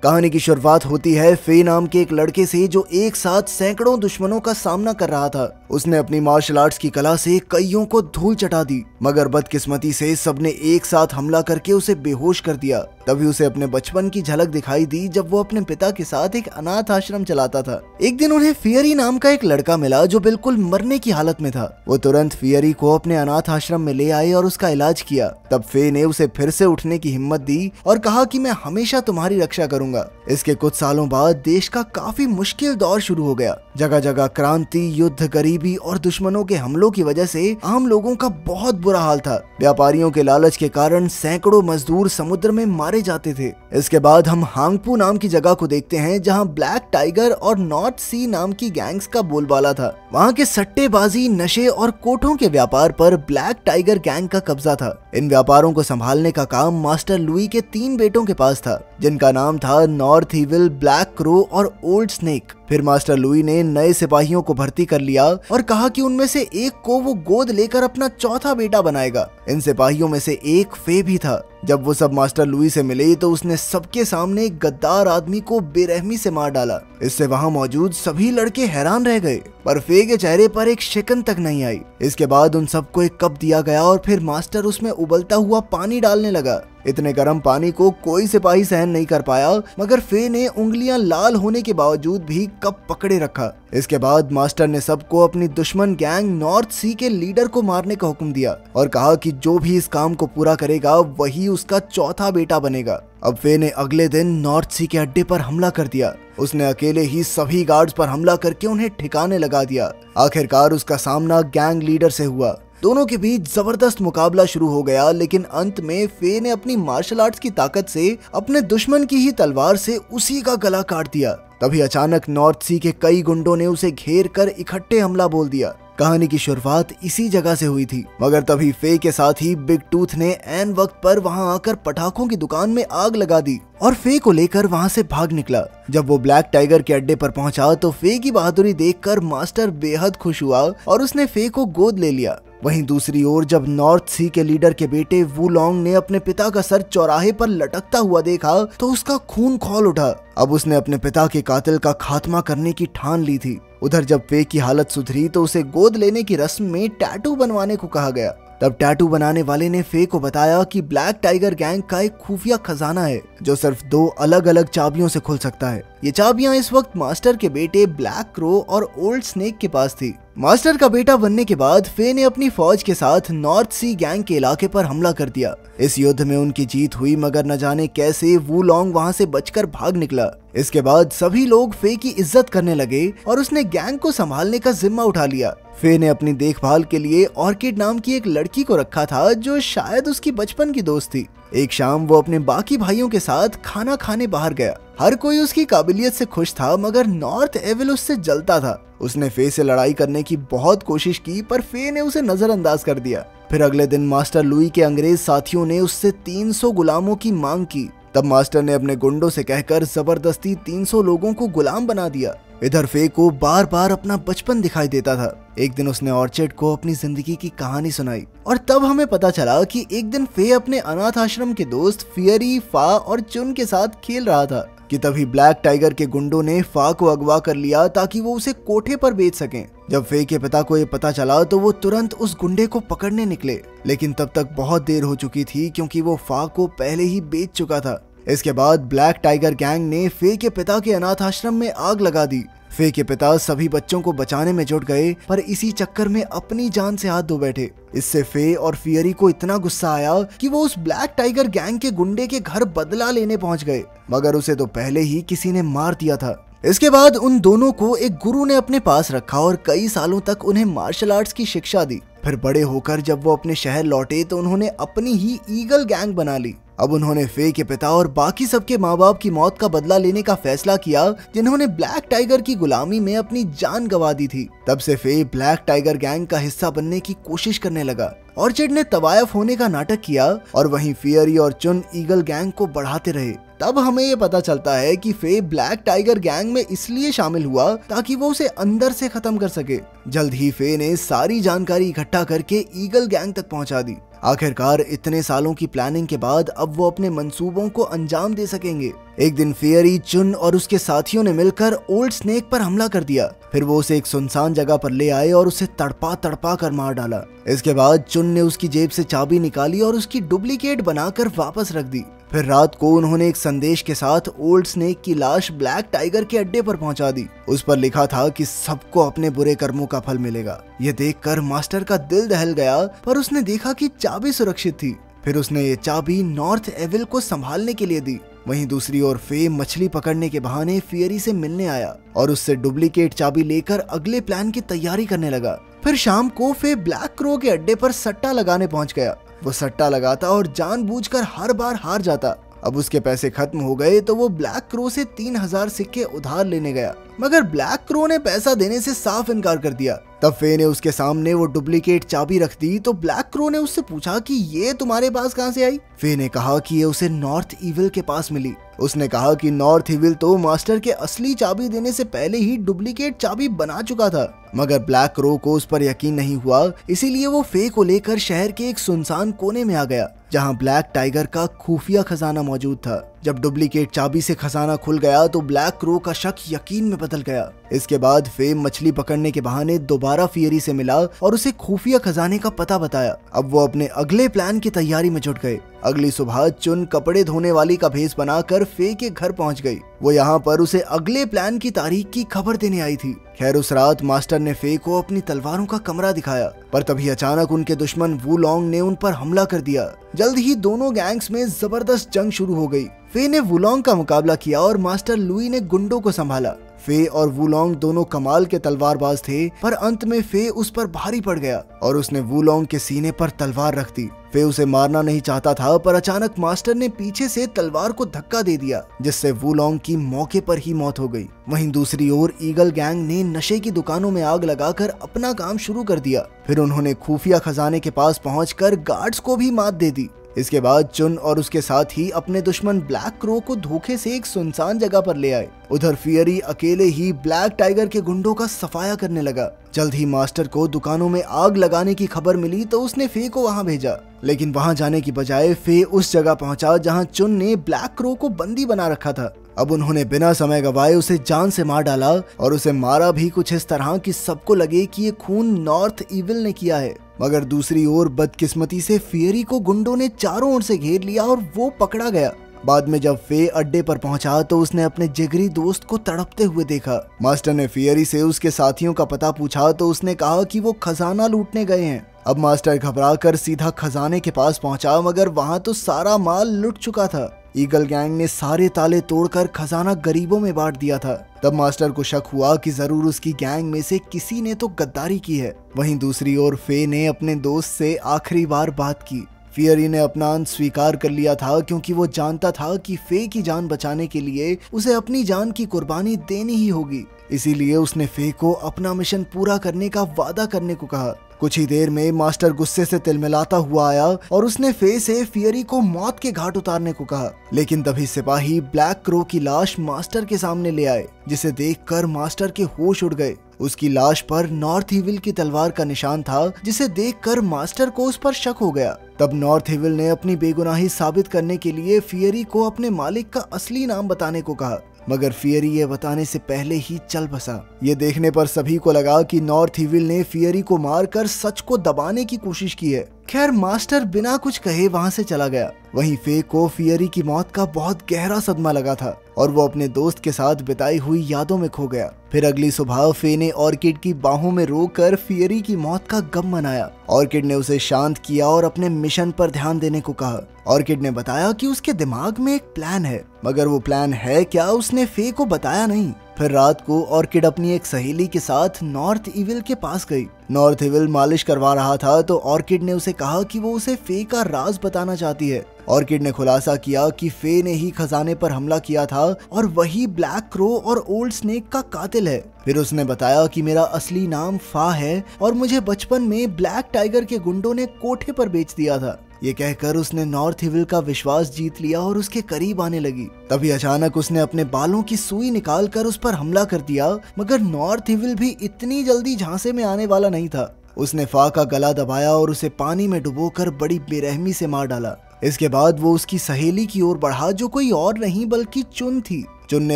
कहानी की शुरुआत होती है फे नाम के एक लड़के से जो एक साथ सैकड़ों दुश्मनों का सामना कर रहा था। उसने अपनी मार्शल आर्ट्स की कला से कईयों को धूल चटा दी, मगर बदकिस्मती से सबने एक साथ हमला करके उसे बेहोश कर दिया। तभी उसे अपने बचपन की झलक दिखाई दी जब वो अपने पिता के साथ एक अनाथ आश्रम चलाता था। एक दिन उन्हें फियरी नाम का एक लड़का मिला जो बिल्कुल मरने की हालत में था। वो तुरंत फियरी को अपने अनाथ आश्रम में ले आए और उसका इलाज किया। तब फे ने उसे फिर से उठने की हिम्मत दी और कहा कि मैं हमेशा तुम्हारी रक्षा करूंगा। इसके कुछ सालों बाद देश का काफी मुश्किल दौर शुरू हो गया। जगह जगह क्रांति, युद्ध, गरीबी और दुश्मनों के हमलों की वजह से आम लोगों का बहुत बुरा हाल था। व्यापारियों के लालच के कारण सैकड़ों मजदूर समुद्र में मारे जाते थे। इसके बाद हम हांगपू नाम की जगह को देखते हैं जहां ब्लैक टाइगर और नॉर्थ सी नाम की गैंग्स का बोलबाला था। वहां के सट्टेबाजी, नशे और कोठों के व्यापार पर ब्लैक टाइगर गैंग का कब्जा था। इन व्यापारों को संभालने का काम मास्टर लुई के 3 बेटों के पास था, जिनका नाम था नॉर्थ ईविल, ब्लैक क्रो और ओल्ड स्नेक। फिर मास्टर लुई ने नए सिपाहियों को भर्ती कर लिया और कहा कि उनमें से एक को वो गोद लेकर अपना चौथा बेटा बनाएगा। इन सिपाहियों में से एक फे भी था। जब वो सब मास्टर लुई से मिले तो उसने सबके सामने एक गद्दार आदमी को बेरहमी से मार डाला। इससे वहां मौजूद सभी लड़के हैरान रह गए, पर फे के चेहरे पर एक शिकन तक नहीं आई। इसके बाद उन सबको एक कप दिया गया और फिर मास्टर उसमें उबलता हुआ पानी डालने लगा। इतने गर्म पानी को कोई सिपाही सहन नहीं कर पाया, मगर फे ने उंगलियां लाल होने के बावजूद भी कप पकड़े रखा। इसके बाद मास्टर ने सबको अपनी दुश्मन गैंग नॉर्थ सी के लीडर को मारने का हुक्म दिया और कहा कि जो भी इस काम को पूरा करेगा वही उसका चौथा बेटा बनेगा। अब फे ने अगले दिन नॉर्थ सी के अड्डे पर हमला कर दिया। उसने अकेले ही सभी गार्ड्स पर हमला करके उन्हें ठिकाने लगा दिया। आखिरकार उसका सामना गैंग लीडर से हुआ। दोनों के बीच जबरदस्त मुकाबला शुरू हो गया, लेकिन अंत में फे ने अपनी मार्शल आर्ट्स की ताकत से अपने दुश्मन की ही तलवार से उसी का गला काट दिया। तभी अचानक नॉर्थ सी के कई गुंडों ने उसे घेर कर इकट्ठे हमला बोल दिया। कहानी की शुरुआत इसी जगह से हुई थी, मगर तभी फे के साथ ही बिग टूथ ने ऐन वक्त पर वहां आकर पटाखों की दुकान में आग लगा दी और फे को लेकर वहां से भाग निकला। जब वो ब्लैक टाइगर के अड्डे पर पहुंचा तो फे की बहादुरी देखकर मास्टर बेहद खुश हुआ और उसने फे को गोद ले लिया। वहीं दूसरी ओर जब नॉर्थ सी के लीडर के बेटे वुलोंग ने अपने पिता का सर चौराहे पर लटकता हुआ देखा तो उसका खून खौल उठा। अब उसने अपने पिता के कातिल का खात्मा करने की ठान ली थी। उधर जब फे की हालत सुधरी तो उसे गोद लेने की रस्म में टैटू बनवाने को कहा गया। तब टैटू बनाने वाले ने फे को बताया कि ब्लैक टाइगर गैंग का एक खुफिया खजाना है जो सिर्फ 2 अलग अलग चाबियों से खुल सकता है। ये चाबियां इस वक्त मास्टर के बेटे ब्लैक क्रो और ओल्ड स्नेक के पास थी। मास्टर का बेटा बनने के बाद फे ने अपनी फौज के साथ नॉर्थ सी गैंग के इलाके पर हमला कर दिया। इस युद्ध में उनकी जीत हुई, मगर न जाने कैसे वुलोंग वहां से बचकर भाग निकला। इसके बाद सभी लोग फे की इज्जत करने लगे और उसने गैंग को संभालने का जिम्मा उठा लिया। फे ने अपनी देखभाल के लिए ऑर्किड नाम की एक लड़की को रखा था जो शायद उसकी बचपन की दोस्त थी। एक शाम वो अपने बाकी भाइयों के साथ खाना खाने बाहर गया। हर कोई उसकी काबिलियत से खुश था, मगर नॉर्थ एविल उससे जलता था। उसने फे से लड़ाई करने की बहुत कोशिश की, पर फे ने उसे नजरअंदाज कर दिया। फिर अगले दिन मास्टर लुई के अंग्रेज साथियों ने उससे 300 गुलामों की मांग की। तब मास्टर ने अपने गुंडों से कहकर जबरदस्ती 300 लोगों को गुलाम बना दिया। इधर फे को बार बार अपना बचपन दिखाई देता था। एक दिन उसने ऑर्चिड को अपनी जिंदगी की कहानी सुनाई और तब हमें पता चला कि एक दिन फे अपने अनाथ आश्रम के दोस्त फियरी, फा और चुन के साथ खेल रहा था कि तभी ब्लैक टाइगर के गुंडों ने फा को अगवा कर लिया ताकि वो उसे कोठे पर बेच सकें। जब फे के पिता को ये पता चला तो वो तुरंत उस गुंडे को पकड़ने निकले, लेकिन तब तक बहुत देर हो चुकी थी क्योंकि वो फा को पहले ही बेच चुका था। इसके बाद ब्लैक टाइगर गैंग ने फे के पिता के अनाथ आश्रम में आग लगा दी। फे के पिता सभी बच्चों को बचाने में जुट गए, पर इसी चक्कर में अपनी जान से हाथ धो बैठे। इससे फे और फियरी को इतना गुस्सा आया कि वो उस ब्लैक टाइगर गैंग के गुंडे के घर बदला लेने पहुंच गए, मगर उसे तो पहले ही किसी ने मार दिया था। इसके बाद उन दोनों को एक गुरु ने अपने पास रखा और कई सालों तक उन्हें मार्शल आर्ट्स की शिक्षा दी। फिर बड़े होकर जब वो अपने शहर लौटे तो उन्होंने अपनी ही ईगल गैंग बना ली। अब उन्होंने फे के पिता और बाकी सबके माँ बाप की मौत का बदला लेने का फैसला किया, जिन्होंने ब्लैक टाइगर की गुलामी में अपनी जान गंवा दी थी। तब से फे ब्लैक टाइगर गैंग का हिस्सा बनने की कोशिश करने लगा। ऑर्चिड ने तवायफ होने का नाटक किया और वहीं फियरी और चुन ईगल गैंग को बढ़ाते रहे। तब हमें ये पता चलता है कि फे ब्लैक टाइगर गैंग में इसलिए शामिल हुआ ताकि वो उसे अंदर से खत्म कर सके। जल्द ही फे ने सारी जानकारी इकट्ठा करके ईगल गैंग तक पहुंचा दी। आखिरकार इतने सालों की प्लानिंग के बाद अब वो अपने मंसूबों को अंजाम दे सकेंगे। एक दिन फियरी, चुन और उसके साथियों ने मिलकर ओल्ड स्नेक पर हमला कर दिया। फिर वो उसे एक सुनसान जगह पर ले आए और उसे तड़पा तड़पा कर मार डाला। इसके बाद चुन ने उसकी जेब से चाबी निकाली और उसकी डुप्लीकेट बनाकर वापस रख दी। फिर रात को उन्होंने एक संदेश के साथ ओल्ड स्नेक की लाश ब्लैक टाइगर के अड्डे पर पहुंचा दी। उस पर लिखा था कि सबको अपने बुरे कर्मों का फल मिलेगा। ये देखकर मास्टर का दिल दहल गया, पर उसने देखा कि चाबी सुरक्षित थी। फिर उसने ये चाबी नॉर्थ एविल को संभालने के लिए दी। वहीं दूसरी ओर फे मछली पकड़ने के बहाने फियरी से मिलने आया और उससे डुप्लीकेट चाबी लेकर अगले प्लान की तैयारी करने लगा। फिर शाम को फे ब्लैक क्रो के अड्डे पर सट्टा लगाने पहुंच गया। वो सट्टा लगाता और जानबूझकर हर बार हार जाता। अब उसके पैसे खत्म हो गए तो वो ब्लैक क्रो से 3000 सिक्के उधार लेने गया, मगर ब्लैक क्रो ने पैसा देने से साफ इनकार कर दिया। तब फे ने उसके सामने वो डुप्लीकेट चाबी रख दी तो ब्लैक क्रो ने उससे पूछा कि ये तुम्हारे पास कहां से आई। फे ने कहा कि ये उसे नॉर्थ इविल के पास मिली। उसने कहा कि नॉर्थ इविल तो मास्टर के असली चाबी देने से पहले ही डुप्लीकेट चाबी बना चुका था, मगर ब्लैक क्रो को उस पर यकीन नहीं हुआ। इसीलिए वो फे को लेकर शहर के एक सुनसान कोने में आ गया जहां ब्लैक टाइगर का खुफिया खजाना मौजूद था। जब डुप्लीकेट चाबी से खजाना खुल गया तो ब्लैक क्रो का शक यकीन में बदल गया। इसके बाद फे मछली पकड़ने के बहाने दोबारा फियरी से मिला और उसे खुफिया खजाने का पता बताया। अब वो अपने अगले प्लान की तैयारी में जुट गए। अगली सुबह चुन कपड़े धोने वाली का भेष बनाकर फे के घर पहुंच गई। वो यहाँ पर उसे अगले प्लान की तारीख की खबर देने आई थी। खैर उस रात मास्टर ने फे को अपनी तलवारों का कमरा दिखाया, पर तभी अचानक उनके दुश्मन वुलोंग ने उन पर हमला कर दिया। जल्द ही दोनों गैंग्स में जबरदस्त जंग शुरू हो गई। फे ने वुलोंग का मुकाबला किया और मास्टर लुई ने गुंडों को संभाला। फे और वुलोंग दोनों कमाल के तलवारबाज थे, पर अंत में फे उस पर भारी पड़ गया और उसने वुलोंग के सीने पर तलवार रख दी। फे उसे मारना नहीं चाहता था, पर अचानक मास्टर ने पीछे से तलवार को धक्का दे दिया, जिससे वुलोंग की मौके पर ही मौत हो गई। वहीं दूसरी ओर ईगल गैंग ने नशे की दुकानों में आग लगाकर अपना काम शुरू कर दिया। फिर उन्होंने खुफिया खजाने के पास पहुंचकर गार्ड्स को भी मात दे दी। इसके बाद चुन और उसके साथ ही अपने दुश्मन ब्लैक क्रो को धोखे से एक सुनसान जगह पर ले आए। उधर फियरी अकेले ही ब्लैक टाइगर के गुंडों का सफाया करने लगा। जल्द ही मास्टर को दुकानों में आग लगाने की खबर मिली तो उसने फे को वहां भेजा, लेकिन वहां जाने की बजाय फे उस जगह पहुंचा जहां चुन ने ब्लैक क्रो को बंदी बना रखा था। अब उन्होंने बिना समय गवाए उसे जान से मार डाला और उसे मारा भी कुछ इस तरह कि सबको लगे कि ये खून नॉर्थ इविल ने किया है। मगर दूसरी ओर बदकिस्मती से फियरी को गुंडों ने चारों ओर से घेर लिया और वो पकड़ा गया। बाद में जब फे अड्डे पर पहुंचा तो उसने अपने जिगरी दोस्त को तड़पते हुए देखा। मास्टर ने फियरी से उसके साथियों का पता पूछा तो उसने कहा कि वो खजाना लूटने गए हैं। अब मास्टर घबराकर सीधा खजाने के पास पहुंचा, मगर वहां तो सारा माल लुट चुका था। ईगल गैंग ने सारे ताले तोड़कर खजाना गरीबों में बांट दिया था। तब मास्टर को शक हुआ कि जरूर उसकी गैंग में से किसी ने तो गद्दारी की है। वहीं दूसरी ओर फे ने अपने दोस्त से आखिरी बार बात की। फियरी ने अपना अंत स्वीकार कर लिया था, क्योंकि वो जानता था कि फे की जान बचाने के लिए उसे अपनी जान की कुर्बानी देनी ही होगी। इसीलिए उसने फे को अपना मिशन पूरा करने का वादा करने को कहा। कुछ ही देर में मास्टर गुस्से से तिलमिलाता हुआ आया और उसने फे से फियरी को मौत के घाट उतारने को कहा। लेकिन तभी सिपाही ब्लैक क्रो की लाश मास्टर के सामने ले आए, जिसे देखकर मास्टर के होश उड़ गए। उसकी लाश पर नॉर्थ इविल की तलवार का निशान था, जिसे देखकर मास्टर को उस पर शक हो गया। तब नॉर्थ इविल ने अपनी बेगुनाही साबित करने के लिए फियरी को अपने मालिक का असली नाम बताने को कहा, मगर फियरी ये बताने से पहले ही चल बसा। ये देखने पर सभी को लगा कि नॉर्थ इविल ने फियरी को मारकर सच को दबाने की कोशिश की है। खैर मास्टर बिना कुछ कहे वहां से चला गया। वहीं फे को फियरी की मौत का बहुत गहरा सदमा लगा था और वो अपने दोस्त के साथ बिताई हुई यादों में खो गया। फिर अगली सुबह फे ने ऑर्किड की बाहों में रोकर फियरी की मौत का गम मनाया। ऑर्किड ने उसे शांत किया और अपने मिशन पर ध्यान देने को कहा। ऑर्किड ने बताया कि उसके दिमाग में एक प्लान है, मगर वो प्लान है क्या उसने फे को बताया नहीं। फिर रात को ऑर्किड अपनी एक सहेली के साथ नॉर्थ इविल के पास गई। नॉर्थ इविल मालिश करवा रहा था तो ऑर्किड ने उसे कहा कि वो उसे फे का राज बताना चाहती है। ऑर्किड ने खुलासा किया कि फे ने ही खजाने पर हमला किया था और वही ब्लैक क्रो और ओल्ड स्नेक का कातिल है। फिर उसने बताया कि मेरा असली नाम फा है और मुझे बचपन में ब्लैक टाइगर के गुंडों ने कोठे पर बेच दिया था। ये कहकर उसने नॉर्थ इविल का विश्वास जीत लिया और उसके करीब आने लगी। तभी अचानक उसने अपने बालों की सुई निकालकर उस पर हमला कर दिया, मगर नॉर्थ इविल भी इतनी जल्दी झांसे में आने वाला नहीं था। उसने फा का गला दबाया और उसे पानी में डुबोकर बड़ी बेरहमी से मार डाला। इसके बाद वो उसकी सहेली की ओर बढ़ा, जो कोई और नहीं बल्कि चुन थी। चुन ने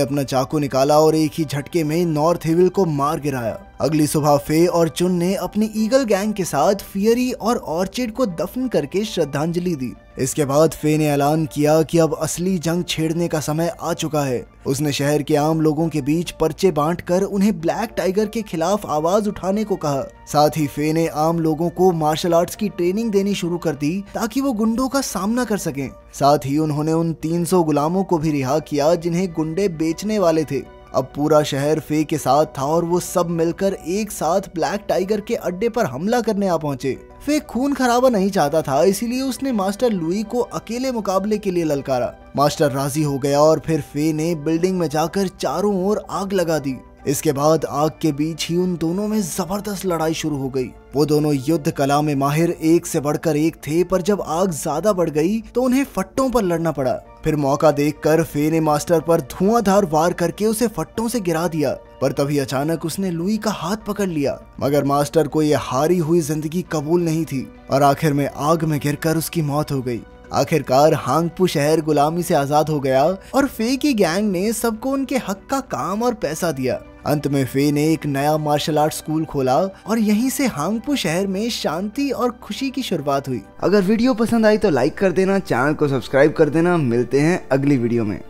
अपना चाकू निकाला और एक ही झटके में नॉर्थ इविल को मार गिराया। अगली सुबह फे और चुन ने अपनी ईगल गैंग के साथ फियरी और ऑर्चिड को दफन करके श्रद्धांजलि दी। इसके बाद फे ने ऐलान किया कि अब असली जंग छेड़ने का समय आ चुका है। उसने शहर के आम लोगों के बीच पर्चे बांटकर उन्हें ब्लैक टाइगर के खिलाफ आवाज उठाने को कहा। साथ ही फे ने आम लोगों को मार्शल आर्ट्स की ट्रेनिंग देनी शुरू कर दी ताकि वो गुंडों का सामना कर सकें। साथ ही उन्होंने उन 300 गुलामों को भी रिहा किया जिन्हें गुंडे बेचने वाले थे। अब पूरा शहर फे के साथ था और वो सब मिलकर एक साथ ब्लैक टाइगर के अड्डे पर हमला करने आ पहुंचे। फे खून खराबा नहीं चाहता था, इसीलिए उसने मास्टर लुई को अकेले मुकाबले के लिए ललकारा। मास्टर राजी हो गया और फिर फे ने बिल्डिंग में जाकर चारों ओर आग लगा दी। इसके बाद आग के बीच ही उन दोनों में जबरदस्त लड़ाई शुरू हो गई। वो दोनों युद्ध कला में माहिर एक से बढ़कर एक थे, पर जब आग ज्यादा बढ़ गई तो उन्हें फट्टों पर लड़ना पड़ा। फिर मौका देखकर फे ने मास्टर पर धुआंधार वार करके उसे फट्टों से गिरा दिया, पर तभी अचानक उसने लुई का हाथ पकड़ लिया। मगर मास्टर को ये हारी हुई जिंदगी कबूल नहीं थी और आखिर में आग में गिरकर उसकी मौत हो गई। आखिरकार हांगपू शहर गुलामी से आजाद हो गया और फे की गैंग ने सबको उनके हक का काम और पैसा दिया। अंत में फे ने एक नया मार्शल आर्ट स्कूल खोला और यहीं से हांगपू शहर में शांति और खुशी की शुरुआत हुई। अगर वीडियो पसंद आई तो लाइक कर देना, चैनल को सब्सक्राइब कर देना। मिलते हैं अगली वीडियो में।